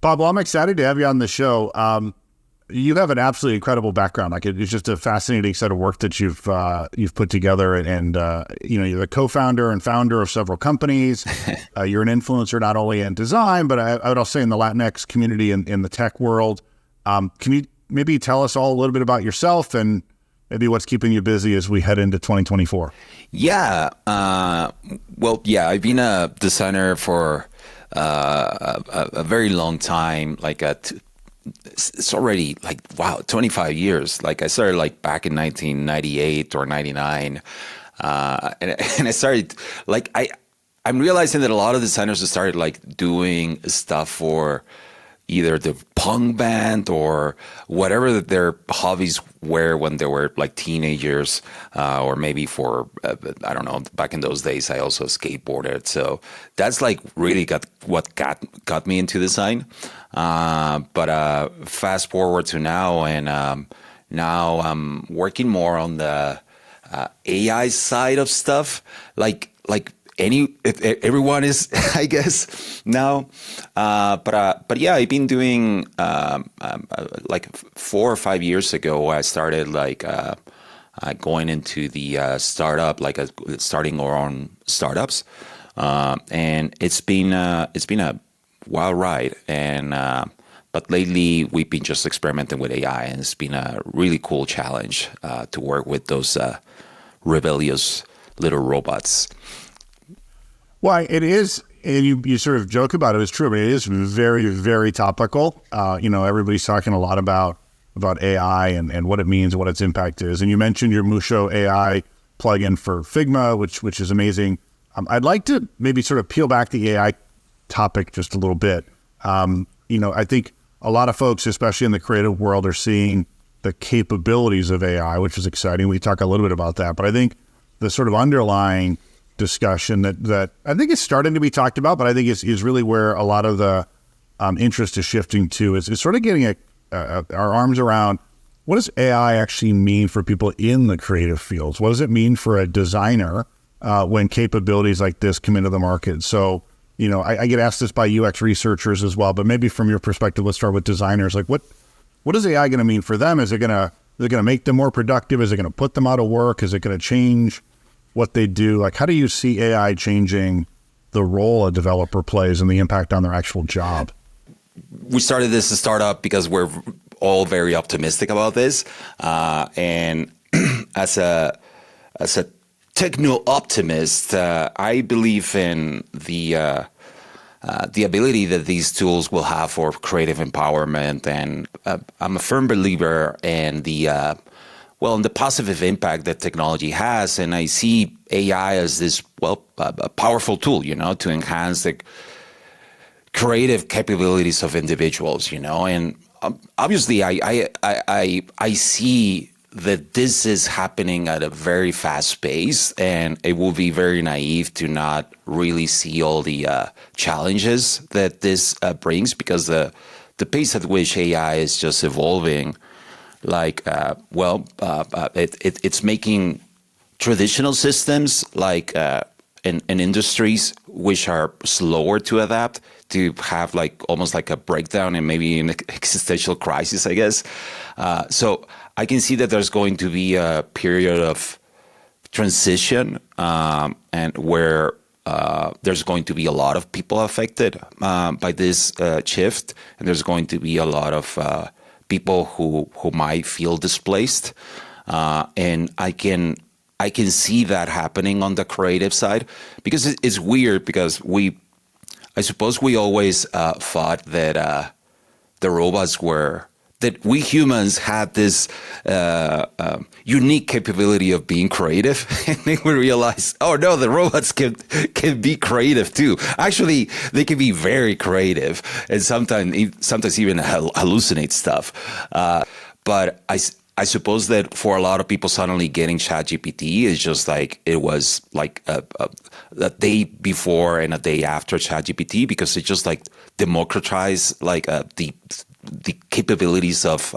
Pablo, I'm excited to have you on the show. You have an absolutely incredible background. Like it's just a fascinating set of work that you've put together, and you're the co-founder and founder of several companies. You're an influencer not only in design, but I would also say in the Latinx community in the tech world. Can you maybe tell us all a little bit about yourself and maybe what's keeping you busy as we head into 2024? Yeah. I've been a designer for a very long time, it's already 25 years. Like I started back in 1998 or 99. And I started I'm realizing that a lot of designers have started doing stuff for either the punk band or whatever their hobbies were when they were teenagers, or maybe for, I don't know, back in those days, I also skateboarded. So that's really what got me into design. But fast forward to now, and now I'm working more on the AI side of stuff, everyone is, I guess, now. But yeah, I've been doing 4 or 5 years ago, I started going into the startup, starting our own startups, and it's been a wild ride. And but lately we've been just experimenting with AI, and it's been a really cool challenge to work with those rebellious little robots. Well, it is, and you sort of joke about it. It's true, but it is very, very topical. Everybody's talking a lot about AI and what it means and what its impact is. And you mentioned your Musho AI plugin for Figma, which is amazing. I'd like to maybe sort of peel back the AI topic just a little bit. I think a lot of folks, especially in the creative world, are seeing the capabilities of AI, which is exciting. We talk a little bit about that, but I think the sort of underlying discussion that I think is starting to be talked about, but I think is really where a lot of the interest is shifting to is sort of getting our arms around what does AI actually mean for people in the creative fields? What does it mean for a designer when capabilities like this come into the market? So, I get asked this by UX researchers as well, but maybe from your perspective, let's start with designers. What is AI going to mean for them? Is it going to make them more productive? Is it going to put them out of work? Is it going to change what they do? How do you see AI changing the role a developer plays and the impact on their actual job? We started this startup because we're all very optimistic about this. And as a techno optimist, I believe in the ability that these tools will have for creative empowerment. And I'm a firm believer in the positive impact that technology has. And I see AI as this, a powerful tool, to enhance the creative capabilities of individuals, and obviously I see that this is happening at a very fast pace, and it will be very naive to not really see all the challenges that this brings, because the pace at which AI is just evolving, it's making traditional systems in industries which are slower to adapt to have almost a breakdown and maybe an existential crisis, I guess. So I can see that there's going to be a period of transition, and where there's going to be a lot of people affected by this shift, and there's going to be a lot of people who might feel displaced, and I can see that happening on the creative side, because it's weird, because I suppose we always thought that the robots that we humans had this unique capability of being creative, and then we realized, oh no, the robots can be creative too. Actually, they can be very creative, and sometimes even hallucinate stuff. But I suppose that for a lot of people, suddenly getting ChatGPT is just it was a day before and a day after ChatGPT, because it just democratized the capabilities of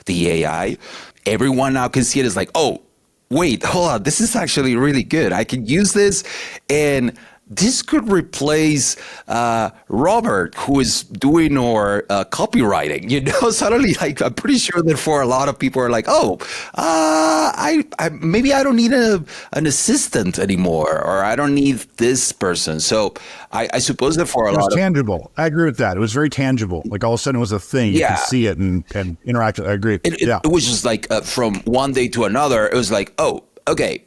the AI. Everyone now can see it as oh, wait, hold on, this is actually really good. I can use this, and this could replace Robert, who is doing our copywriting. Suddenly, like, I'm pretty sure that for a lot of people are like, oh, I maybe I don't need an assistant anymore, or I don't need this person. So I suppose that for a It was lot of tangible. I agree with that. It was very tangible. Like all of a sudden it was a thing. You yeah, could see it and interact. I agree. Yeah. it was just like from one day to another, it was like, oh, okay.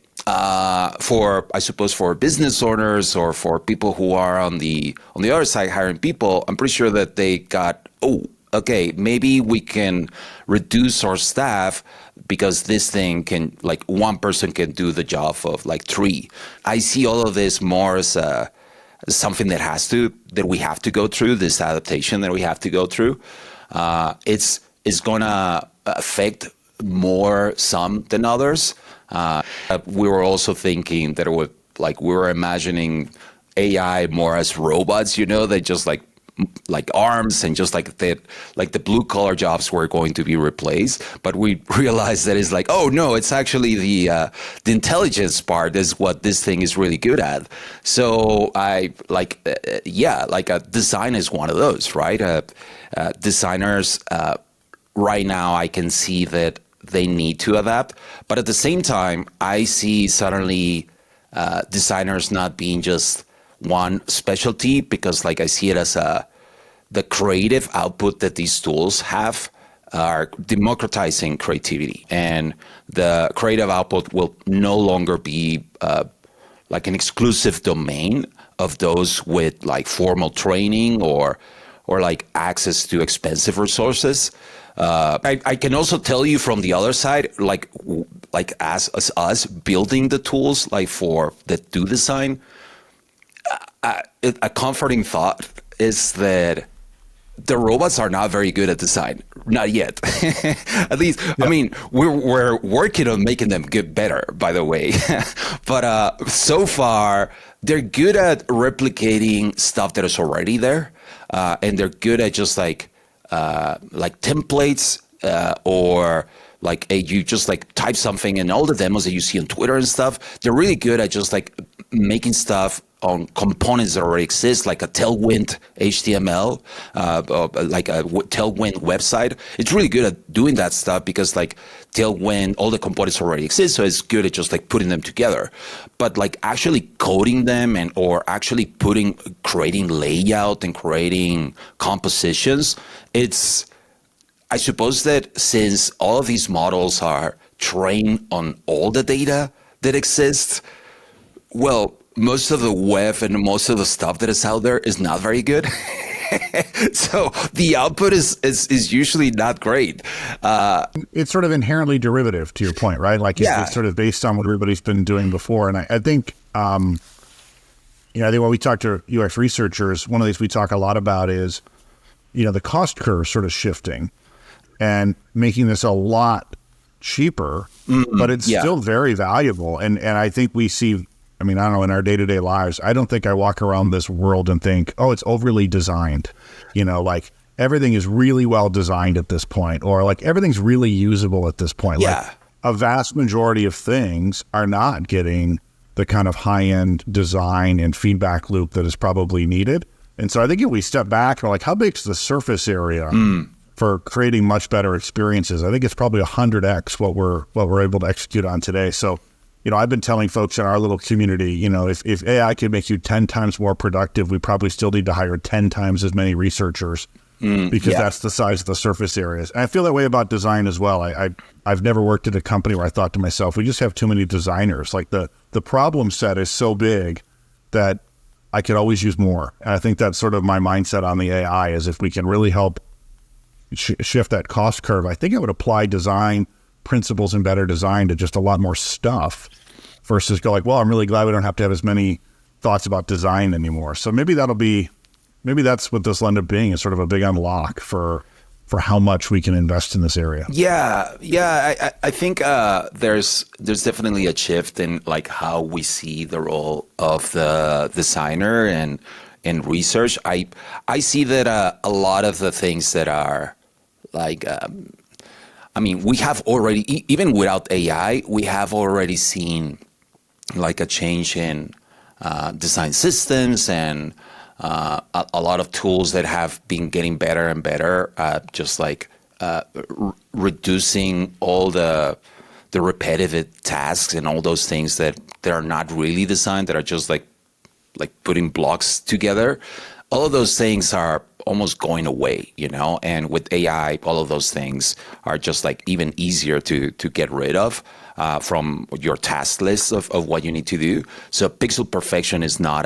For I suppose for business owners or for people who are on the other side hiring people, I'm pretty sure that they got, oh, okay, maybe we can reduce our staff because this thing can, like, one person can do the job of like three. I see all of this more as something that we have to go through, this adaptation that we have to go through. It's gonna affect more some than others. We were also thinking that we were imagining AI more as robots, they just like arms, and just like that, like the blue collar jobs were going to be replaced. But we realized that it's like, oh no, it's actually the intelligence part is what this thing is really good at. So design is one of those, right? Designers right now, I can see that they need to adapt. But at the same time, I see suddenly designers not being just one specialty, because like I see it as the creative output that these tools have are democratizing creativity, and the creative output will no longer be like an exclusive domain of those with like formal training or like access to expensive resources. I can also tell you from the other side, like as us building the tools like for that do design, a comforting thought is that the robots are not very good at design, not yet. At least, yeah. I mean, we're working on making them get better, by the way. But so far, they're good at replicating stuff that is already there, and they're good at just like templates or like you just like type something, and all the demos that you see on Twitter and stuff, they're really good at just like making stuff on components that already exist, like a Tailwind HTML, like a Tailwind website. It's really good at doing that stuff because like Tailwind, all the components already exist, so it's good at just like putting them together. But like actually coding them or actually creating layout and creating compositions, I suppose that since all of these models are trained on all the data that exists, well, most of the web and most of the stuff that is out there is not very good. So the output is usually not great. It's sort of inherently derivative, to your point, right? Like it's sort of based on what everybody's been doing before. And I think, I think when we talk to UX researchers, one of the things we talk a lot about is, the cost curve sort of shifting and making this a lot cheaper, but it's still very valuable. And I think we see, I don't know, in our day-to-day lives, I don't think I walk around this world and think, oh, it's overly designed. Like everything is really well designed at this point, or like everything's really usable at this point. Yeah. Like a vast majority of things are not getting the kind of high-end design and feedback loop that is probably needed. And so I think if we step back and we're like, how big is the surface area for creating much better experiences? I think it's probably 100x what we're able to execute on today. So, I've been telling folks in our little community, if AI could make you 10 times more productive, we probably still need to hire 10 times as many researchers because that's the size of the surface areas. And I feel that way about design as well. I've never worked at a company where I thought to myself, we just have too many designers. Like the problem set is so big that I could always use more. And I think that's sort of my mindset on the AI is if we can really help shift that cost curve, I think I would apply design principles and better design to just a lot more stuff versus go like, well, I'm really glad we don't have to have as many thoughts about design anymore. So maybe that's what this will end up being, is sort of a big unlock for how much we can invest in this area. Yeah. I think there's definitely a shift in like how we see the role of the designer and research. I see that a lot of the things that are like, we have already, even without AI, we have already seen like a change in design systems and a lot of tools that have been getting better and better, just like reducing all the repetitive tasks and all those things that are not really designed, that are just like putting blocks together. All of those things are almost going away, and with AI, all of those things are just like even easier to get rid of from your task list of what you need to do. So pixel perfection is not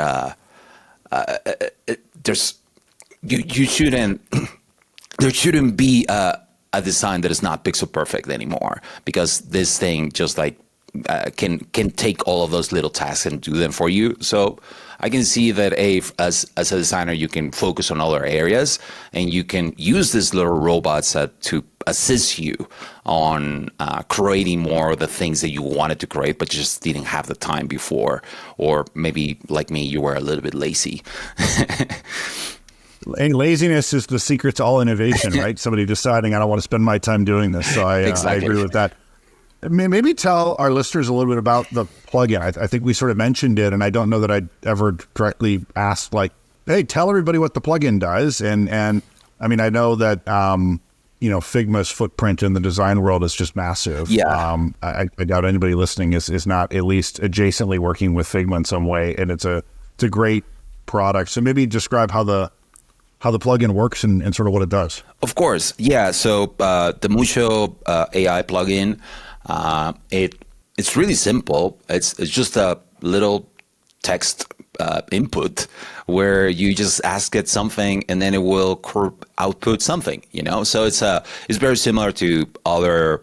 you shouldn't there shouldn't be a design that is not pixel perfect anymore, because this thing just like can take all of those little tasks and do them for you. So I can see that as a designer, you can focus on other areas, and you can use these little robots to assist you on creating more of the things that you wanted to create, but just didn't have the time before. Or maybe like me, you were a little bit lazy. And laziness is the secret to all innovation, right? Somebody deciding, I don't want to spend my time doing this. So I agree with that. Maybe tell our listeners a little bit about the plugin. I think we sort of mentioned it, and I don't know that I'd ever directly asked, like, hey, tell everybody what the plugin does. And I mean, I know that, Figma's footprint in the design world is just massive. Yeah. I doubt anybody listening is not at least adjacently working with Figma in some way, and it's a great product. So maybe describe how the plugin works and sort of what it does. Of course. Yeah. So the Musho AI plugin, it's really simple. It's just a little text input where you just ask it something and then it will output something, So it's very similar to other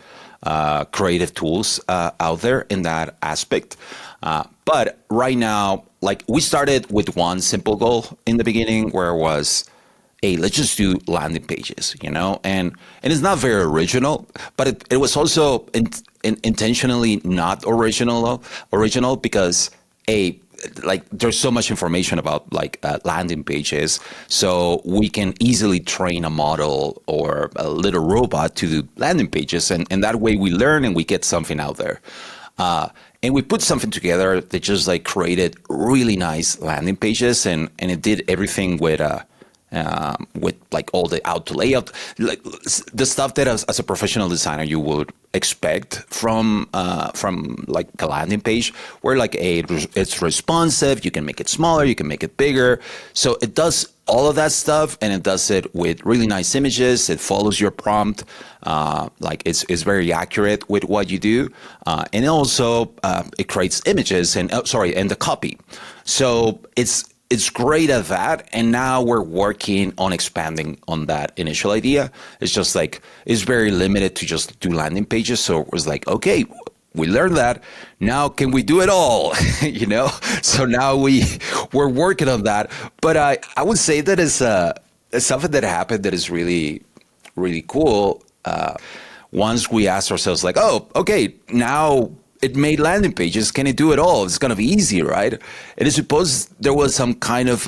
creative tools out there in that aspect. But right now, like, we started with one simple goal in the beginning, where it was, hey, let's just do landing pages, and it's not very original, but it was also intentionally not original because, like, there's so much information about landing pages, so we can easily train a model or a little robot to do landing pages, and that way we learn and we get something out there. And we put something together that just like created really nice landing pages, and it did everything with like all the auto layout, like the stuff that as a professional designer you would expect from like a landing page, where like it's responsive, you can make it smaller, you can make it bigger. So it does all of that stuff, and it does it with really nice images. It follows your prompt, like it's very accurate with what you do, and also it creates images and the copy. So it's great at that, and now we're working on expanding on that initial idea. It's just like, it's very limited to just do landing pages. So it was like, okay, we learned that. Now can we do it all? So now we're working on that. But I would say that it's something that happened that is really, really cool. Once we asked ourselves, like, oh, okay, now it made landing pages. Can it do it all? It's going to be easy, right? And I suppose there was some kind of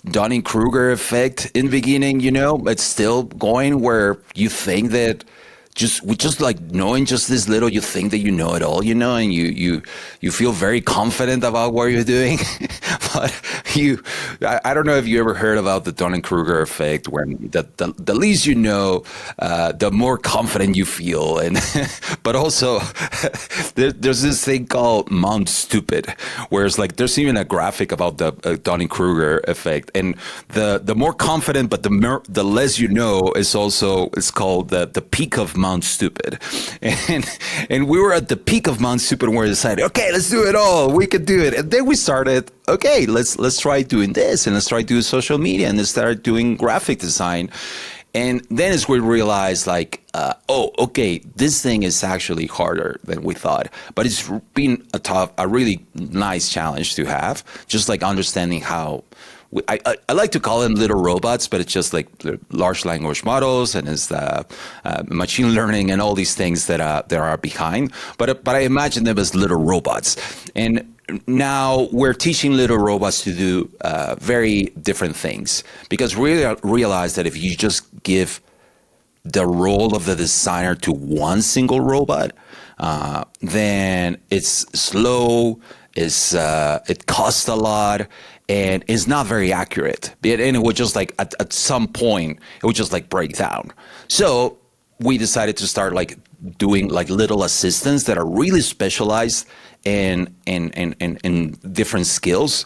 Dunning-Kruger effect in the beginning, It's still going, where you think that just like knowing just this little, you think that you know it all, and you feel very confident about what you're doing. But I don't know if you ever heard about the Dunning-Kruger effect, where the least you know, the more confident you feel. And but also there's this thing called Mount Stupid, where it's like there's even a graphic about the Dunning-Kruger effect, and the more confident, but the less you know, is also, it's called the peak of Mount Stupid. And we were at the peak of Mount Stupid, where we decided, okay, let's do it all. We could do it. And then we started, okay, let's try doing this, and let's try doing social media, and let's start doing graphic design. And then as we realized, like, oh, okay, this thing is actually harder than we thought. But it's been a really nice challenge to have, just like understanding how. I like to call them little robots, but it's just like large language models, and it's machine learning and all these things that are behind. But I imagine them as little robots. And now we're teaching little robots to do very different things, because we realize that if you just give the role of the designer to one single robot, then it's slow, it costs a lot and is not very accurate. And it would just like at some point it would just like break down. So we decided to start like doing like little assistants that are really specialized in different skills,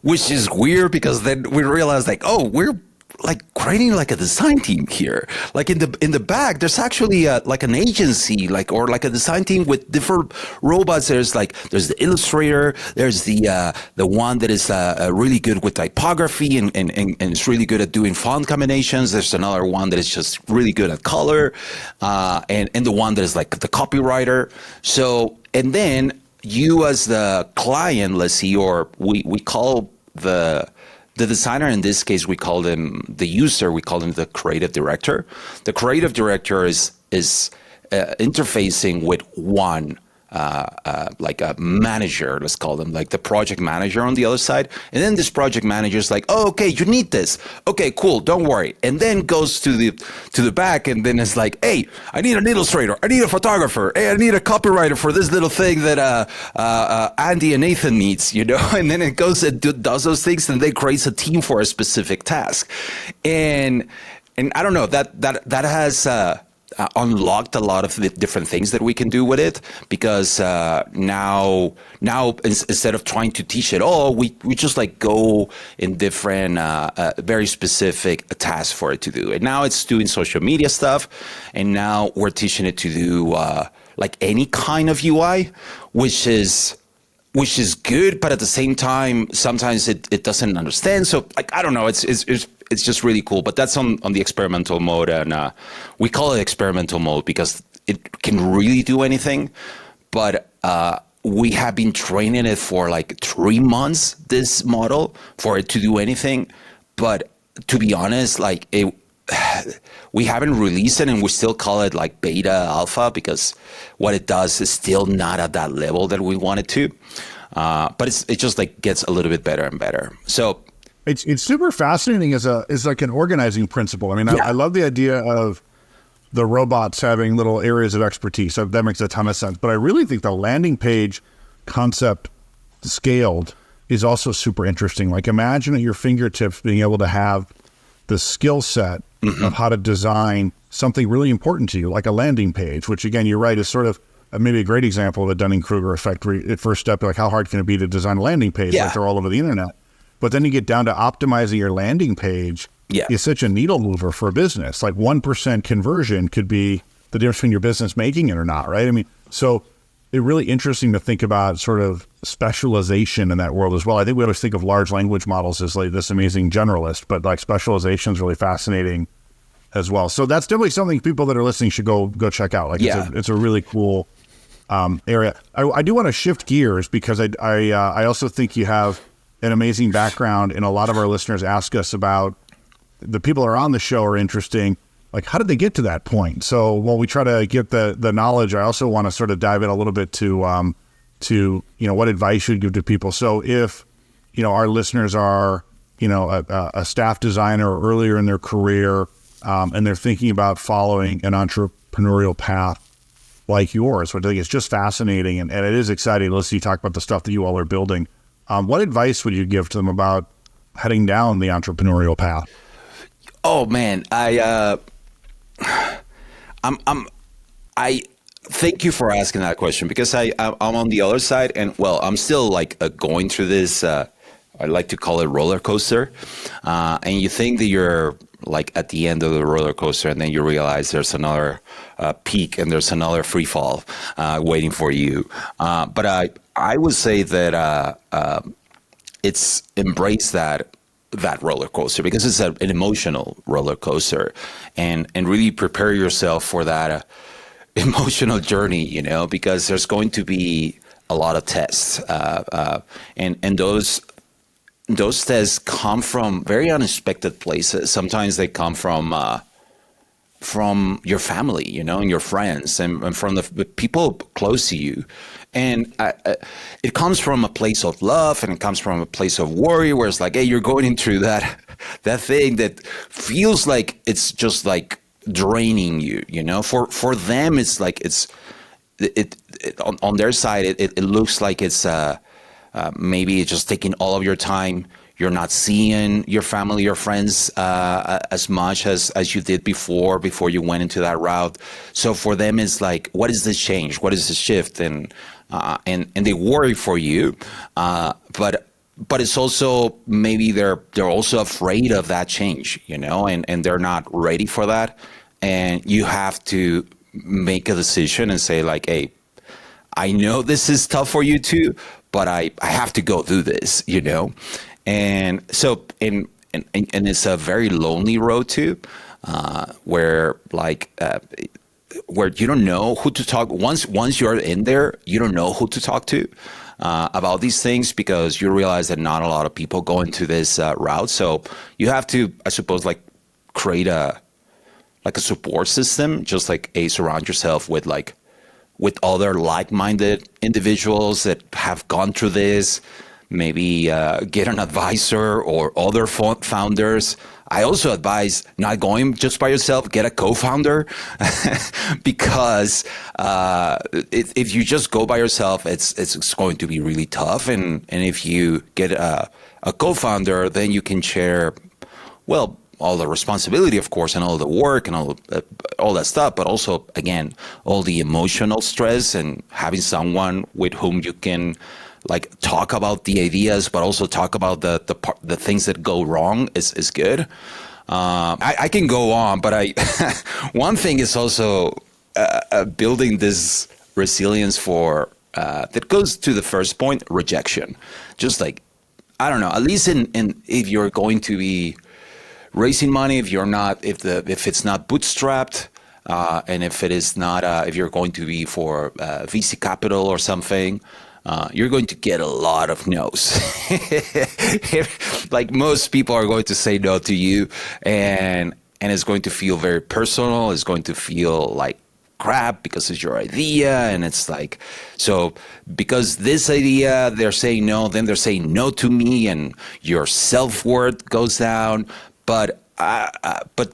which is weird because then we realized like, oh, we're like creating like a design team here. Like in the back, there's actually like an agency, like or like a design team with different robots. There's the illustrator. There's the one that is really good with typography and is really good at doing font combinations. There's another one that is just really good at color, and the one that is like the copywriter. So and then you as the client, let's see, or we call the designer, in this case, we call them the user, we call them the creative director. The creative director is interfacing with one, like a manager, let's call them, like the project manager on the other side. And then this project manager is like, oh, okay, you need this. Okay, cool, don't worry. And then goes to the back and then it's like, hey, I need an illustrator. I need a photographer. Hey, I need a copywriter for this little thing that Andy and Nathan needs, you know? And then it goes and does those things and then creates a team for a specific task. And I don't know, that has... unlocked a lot of the different things that we can do with it, because now instead of trying to teach it all, we just like go in different very specific tasks for it to do. And now it's doing social media stuff, and now we're teaching it to do like any kind of UI, which is good, but at the same time, sometimes it doesn't understand. So like, I don't know, it's just really cool. But that's on the experimental mode, and we call it experimental mode because it can really do anything. But we have been training it for like 3 months, this model, for it to do anything. But to be honest, like we haven't released it, and we still call it like beta alpha because what it does is still not at that level that we want it to. But it just like gets a little bit better and better. So it's super fascinating as like an organizing principle. I mean, I love the idea of the robots having little areas of expertise. So that makes a ton of sense. But I really think the landing page concept scaled is also super interesting. Like, imagine at your fingertips being able to have the skill set of how to design something really important to you, like a landing page, which again, you're right, is sort of maybe a great example of the Dunning-Kruger effect, where at first step, like how hard can it be to design a landing page? Like they're all over the internet. But then you get down to optimizing your landing page is such a needle mover for a business. Like 1% conversion could be the difference between your business making it or not, right? I mean, so it's really interesting to think about sort of specialization in that world as well. I think we always think of large language models as like this amazing generalist, but like specialization is really fascinating as well. So that's definitely something people that are listening should go check out. Like it's a really cool area. I do want to shift gears because I also think you have an amazing background, and a lot of our listeners ask us about the people that are on the show are interesting. Like, how did they get to that point? So while we try to get the knowledge, I also want to sort of dive in a little bit to what advice you'd give to people. So if our listeners are a staff designer or earlier in their career, and they're thinking about following an entrepreneurial path like yours, which I think is just fascinating, and it is exciting to listen to you talk about the stuff that you all are building. What advice would you give to them about heading down the entrepreneurial path? Oh man, I thank you for asking that question, because I'm on the other side, and well, I'm still like going through this. I like to call it roller coaster, and you think that you're like at the end of the roller coaster, and then you realize there's another peak and there's another free fall waiting for you. But I would say that it's embrace that roller coaster, because it's an emotional roller coaster, and really prepare yourself for that emotional journey, because there's going to be a lot of tests, and those tests come from very unexpected places. Sometimes they come from your family, and your friends, and from the people close to you. And it comes from a place of love, and it comes from a place of worry, where it's like, hey, you're going into that thing that feels like it's just like draining you. For them, it's like it on their side, it looks like it's maybe it's just taking all of your time. You're not seeing your family or friends as much as you did before you went into that route. So for them, it's like, what is this change? What is this shift? And they worry for you, but it's also maybe they're also afraid of that change, and they're not ready for that. And you have to make a decision and say like, hey, I know this is tough for you too, but I have to go do this, And so, and it's a very lonely road too, where you don't know who to talk. Once you're in there, you don't know who to talk to about these things, because you realize that not a lot of people go into this route. So you have to, I suppose, like create a support system, just like surround yourself with other like-minded individuals that have gone through this. Maybe get an advisor or other founders. I also advise not going just by yourself. Get a co-founder, because if you just go by yourself, it's going to be really tough. And if you get a co-founder, then you can share, well, all the responsibility, of course, and all the work and all that stuff, but also, again, all the emotional stress, and having someone with whom you can talk about the ideas, but also talk about the things that go wrong is good. I can go on, but one thing is also building this resilience for that goes to the first point, rejection. Just like, I don't know, at least in if you're going to be raising money, if it's not bootstrapped, and if it is not, if you're going to be for VC capital or something, you're going to get a lot of no's. Like most people are going to say no to you, and it's going to feel very personal. It's going to feel like crap because it's your idea, and it's like, so because this idea they're saying no, then they're saying no to me, and your self-worth goes down. But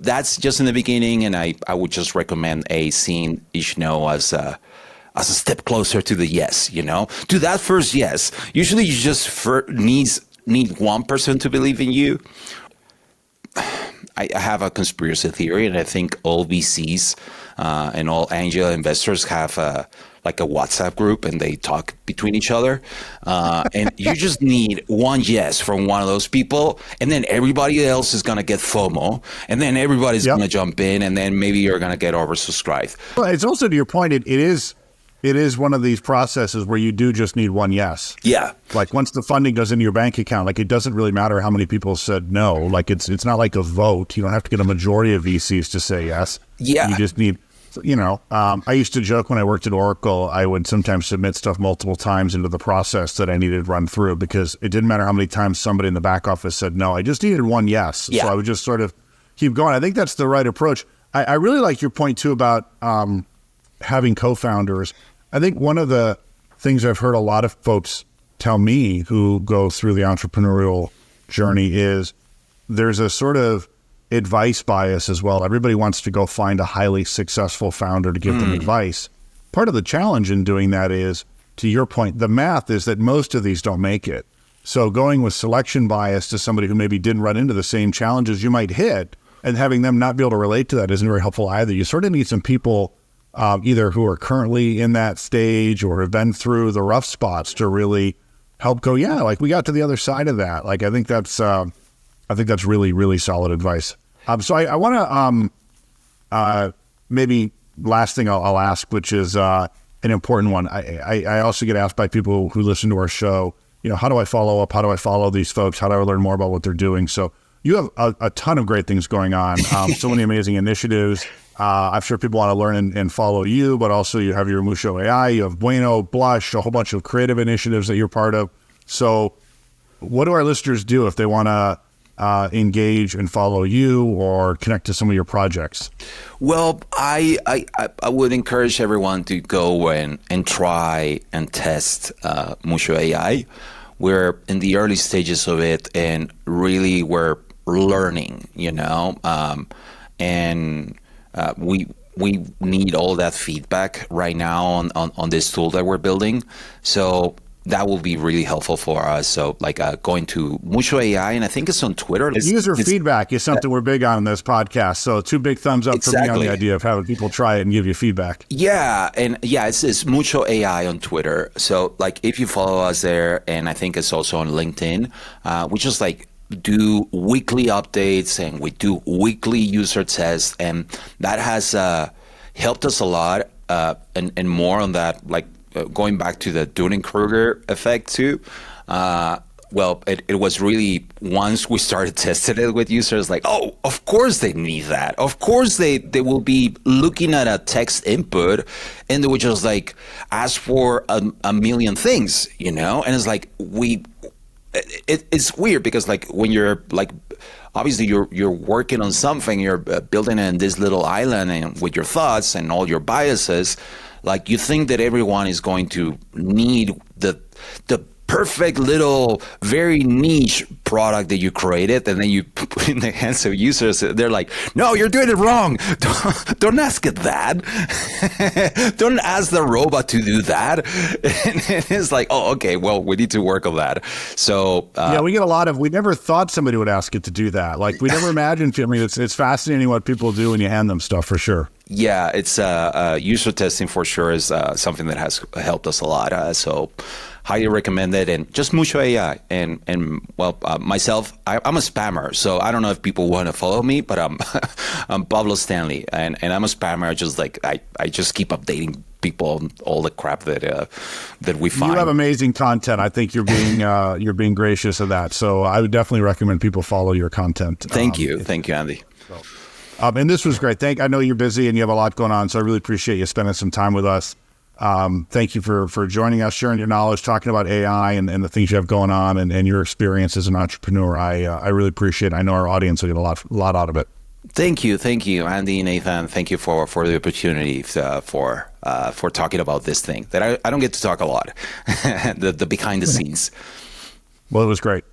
that's just in the beginning, and I would just recommend seeing each no as a step closer to the yes, to that first yes. Usually you just need one person to believe in you. I have a conspiracy theory, and I think all VCs and all angel investors have a WhatsApp group, and they talk between each other. And you just need one yes from one of those people, and then everybody else is going to get FOMO, and then everybody's going to jump in, and then maybe you're going to get oversubscribed. Well, it's also, to your point, it is one of these processes where you do just need one yes. Yeah. Like once the funding goes into your bank account, it doesn't really matter how many people said no. It's not like a vote. You don't have to get a majority of VCs to say yes. Yeah. You just need, I used to joke when I worked at Oracle, I would sometimes submit stuff multiple times into the process that I needed to run through, because it didn't matter how many times somebody in the back office said no. I just needed one yes. Yeah. So I would just sort of keep going. I think that's the right approach. I really like your point too about having co-founders. I think one of the things I've heard a lot of folks tell me who go through the entrepreneurial journey is there's a sort of advice bias as well. Everybody wants to go find a highly successful founder to give them advice. Part of the challenge in doing that is, to your point, the math is that most of these don't make it. So going with selection bias to somebody who maybe didn't run into the same challenges you might hit, and having them not be able to relate to that isn't very helpful either. You sort of need some people either who are currently in that stage or have been through the rough spots to really help go, we got to the other side of that. I think that's really, really solid advice. So I want to maybe last thing I'll ask, which is an important one. I also get asked by people who listen to our show, how do I follow up? How do I follow these folks? How do I learn more about what they're doing? So you have a ton of great things going on, so many amazing initiatives. I'm sure people want to learn and follow you, but also you have your Musho AI, you have Bueno, Blush, a whole bunch of creative initiatives that you're part of. So what do our listeners do if they want to engage and follow you or connect to some of your projects? Well, I would encourage everyone to go and try and test Musho AI. We're in the early stages of it, and really we're learning, and we need all that feedback right now on this tool that we're building. So that will be really helpful for us. So like going to Musho AI, and I think it's on Twitter. User feedback is something we're big on in this podcast. So 2 big thumbs up for me on the idea of having people try it and give you feedback. Yeah. And yeah, it's Musho AI on Twitter. So like if you follow us there, and I think it's also on LinkedIn, we just like do weekly updates and we do weekly user tests. And that has helped us a lot. And more on that, like going back to the Dunning-Kruger effect too. Well, it was really, once we started testing it with users, like, oh, of course they need that. Of course they will be looking at a text input and they would just like ask for a million things, you know? And it's like, it's weird because like when you're like, obviously you're working on something, you're building in this little island and with your thoughts and all your biases, like you think that everyone is going to need the perfect little very niche product that you created, and then you put in the hands of users. They're like, no, you're doing it wrong. Don't ask it that. Don't ask the robot to do that. And it's like, oh, okay, well, we need to work on that. So yeah, we get a lot of, we never thought somebody would ask it to do that. Like we never imagined. I mean, it's fascinating what people do when you hand them stuff, for sure. Yeah, it's user testing for sure is something that has helped us a lot. So highly recommend it. And just Musho AI. And well, myself, I'm a spammer. So I don't know if people want to follow me, but I'm Pablo Stanley. And I'm a spammer. Just like I just keep updating people on all the crap that we find. You have amazing content. I think you're being gracious of that. So I would definitely recommend people follow your content. Thank you, Andy. And this was great. I know you're busy and you have a lot going on, so I really appreciate you spending some time with us. Thank you for joining us, sharing your knowledge, talking about AI and the things you have going on and your experience as an entrepreneur. I really appreciate it. I know our audience will get a lot out of it. Thank you, Andy, Nathan. Thank you for the opportunity for talking about this thing that I don't get to talk a lot, the behind the scenes. Well, it was great.